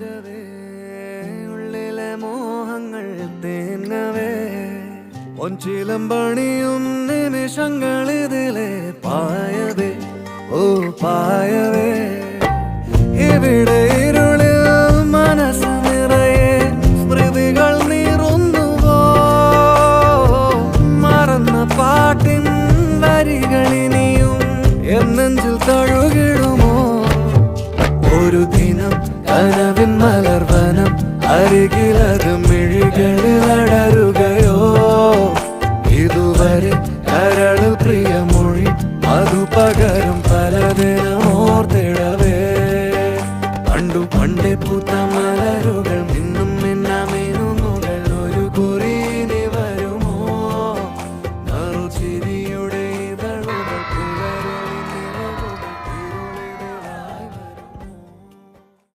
ദൂരവേ ഉള്ളിലെ മോഹങ്ങൾ തേങ്ങവേ ഒഞ്ചിലം പണിയും നിമിഷങ്ങൾ ഇതിലെ പായവേ ഓ പായവേ ഇവിടെ ഇരുളിൽ മനസ്സ് നിറയെ സ്മൃതികൾ നീറുന്നുവോ മറന്ന പാട്ടിൻ വരികളിനിയും എന്നെഞ്ചിൽ തഴുകിടുമോ ഒരു ദിനം കനവിൻ മലർവനം അരികിലത് മിഴികളിൽ അടരുകയോ ഇതുവരെ കരളിൽ പ്രിയമൊഴി അതു പകരും പലതിനും ഓർത്തിടവേ പണ്ടു പണ്ടേ